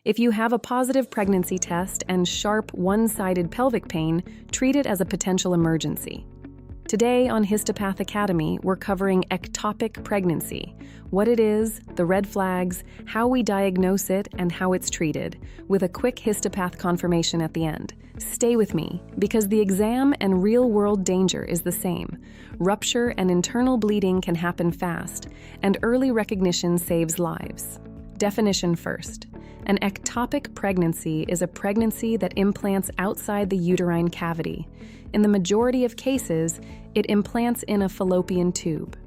If you have a positive pregnancy test and sharp, one-sided pelvic pain, treat it as a potential emergency. Today on Histopath Academy, we're covering ectopic pregnancy, what it is, the red flags, how we diagnose it, and how it's treated, with a quick histopath confirmation at the end. Stay with me, because the exam and real-world danger is the same. Rupture and internal bleeding can happen fast, and early recognition saves lives. Definition first. An ectopic pregnancy is a pregnancy that implants outside the uterine cavity. In the majority of cases, it implants in a fallopian tube.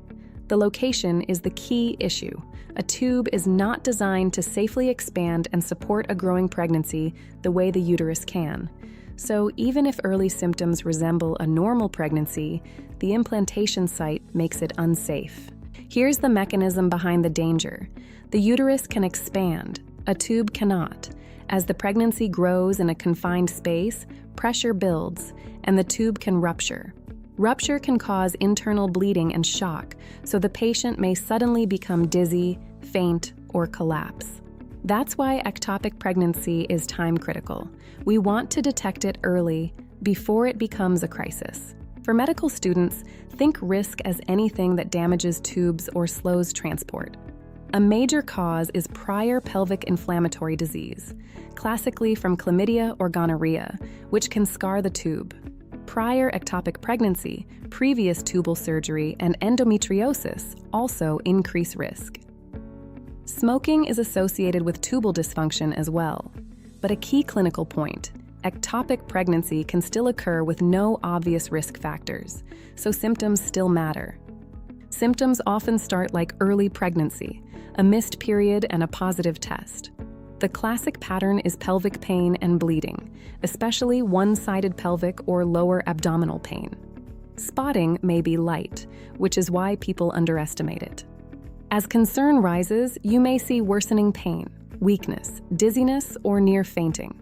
The location is the key issue. A tube is not designed to safely expand and support a growing pregnancy the way the uterus can. So even if early symptoms resemble a normal pregnancy, the implantation site makes it unsafe. Here's the mechanism behind the danger. The uterus can expand. A tube cannot. As the pregnancy grows in a confined space, pressure builds, and the tube can rupture. Rupture can cause internal bleeding and shock, so the patient may suddenly become dizzy, faint, or collapse. That's why ectopic pregnancy is time-critical. We want to detect it early, before it becomes a crisis. For medical students, think risk as anything that damages tubes or slows transport. A major cause is prior pelvic inflammatory disease, classically from chlamydia or gonorrhea, which can scar the tube. Prior ectopic pregnancy, previous tubal surgery, and endometriosis also increase risk. Smoking is associated with tubal dysfunction as well. But a key clinical point, ectopic pregnancy can still occur with no obvious risk factors, so symptoms still matter. Symptoms often start like early pregnancy, a missed period, and a positive test. The classic pattern is pelvic pain and bleeding, especially one-sided pelvic or lower abdominal pain. Spotting may be light, which is why people underestimate it. As concern rises, you may see worsening pain, weakness, dizziness, or near fainting.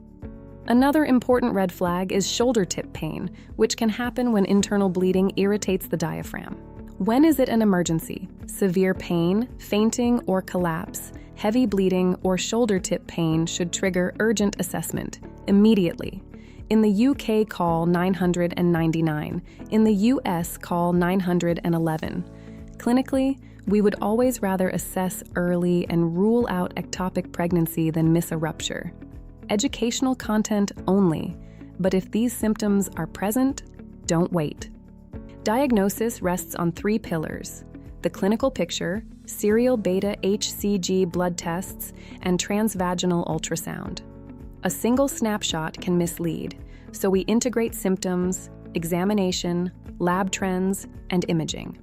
Another important red flag is shoulder tip pain, which can happen when internal bleeding irritates the diaphragm. When is it an emergency? Severe pain, fainting, or collapse, heavy bleeding, or shoulder tip pain should trigger urgent assessment immediately. In the UK, call 999. In the US, call 911. Clinically, we would always rather assess early and rule out ectopic pregnancy than miss a rupture. Educational content only, but if these symptoms are present, don't wait. Diagnosis rests on 3 pillars: the clinical picture, serial beta hCG blood tests, and transvaginal ultrasound. A single snapshot can mislead, so we integrate symptoms, examination, lab trends, and imaging.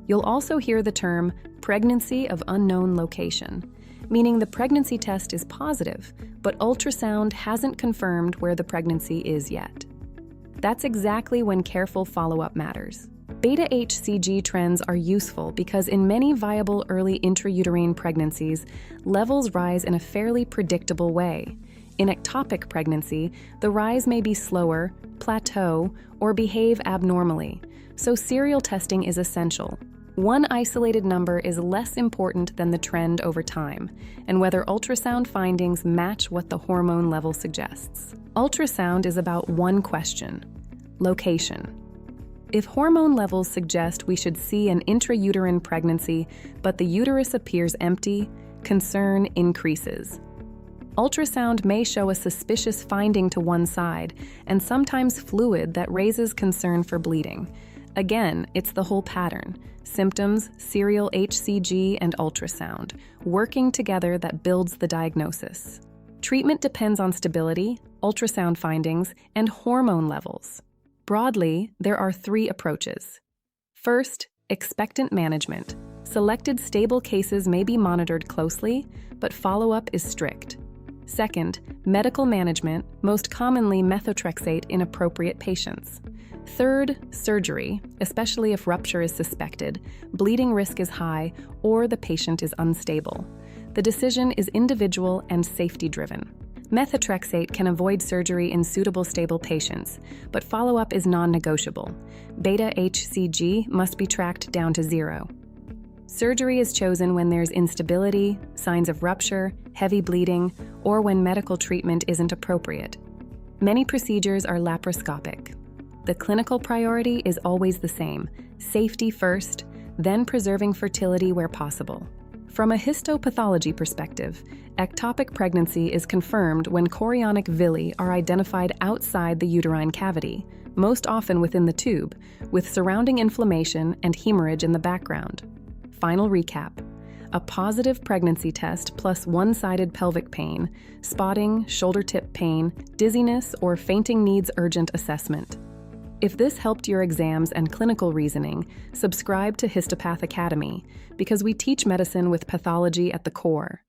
You'll also hear the term pregnancy of unknown location, meaning the pregnancy test is positive, but ultrasound hasn't confirmed where the pregnancy is yet. That's exactly when careful follow-up matters. Beta hCG trends are useful because in many viable early intrauterine pregnancies, levels rise in a fairly predictable way. In ectopic pregnancy, the rise may be slower, plateau, or behave abnormally, so serial testing is essential. One isolated number is less important than the trend over time, and whether ultrasound findings match what the hormone level suggests. Ultrasound is about one question: location. If hormone levels suggest we should see an intrauterine pregnancy, but the uterus appears empty, concern increases. Ultrasound may show a suspicious finding to one side, and sometimes fluid that raises concern for bleeding. Again, it's the whole pattern: symptoms, serial hCG, and ultrasound, working together that builds the diagnosis. Treatment depends on stability, ultrasound findings, and hormone levels. Broadly, there are 3 approaches. First, expectant management. Selected stable cases may be monitored closely, but follow-up is strict. Second, medical management, most commonly methotrexate in appropriate patients. Third, surgery, especially if rupture is suspected, bleeding risk is high, or the patient is unstable. The decision is individual and safety-driven. Methotrexate can avoid surgery in suitable stable patients, but follow-up is non-negotiable. Beta hCG must be tracked down to 0. Surgery is chosen when there's instability, signs of rupture, heavy bleeding, or when medical treatment isn't appropriate. Many procedures are laparoscopic. The clinical priority is always the same: safety first, then preserving fertility where possible. From a histopathology perspective, ectopic pregnancy is confirmed when chorionic villi are identified outside the uterine cavity, most often within the tube, with surrounding inflammation and hemorrhage in the background. Final recap: a positive pregnancy test plus one-sided pelvic pain, spotting, shoulder tip pain, dizziness, or fainting needs urgent assessment. If this helped your exams and clinical reasoning, subscribe to Histopath Academy, because we teach medicine with pathology at the core.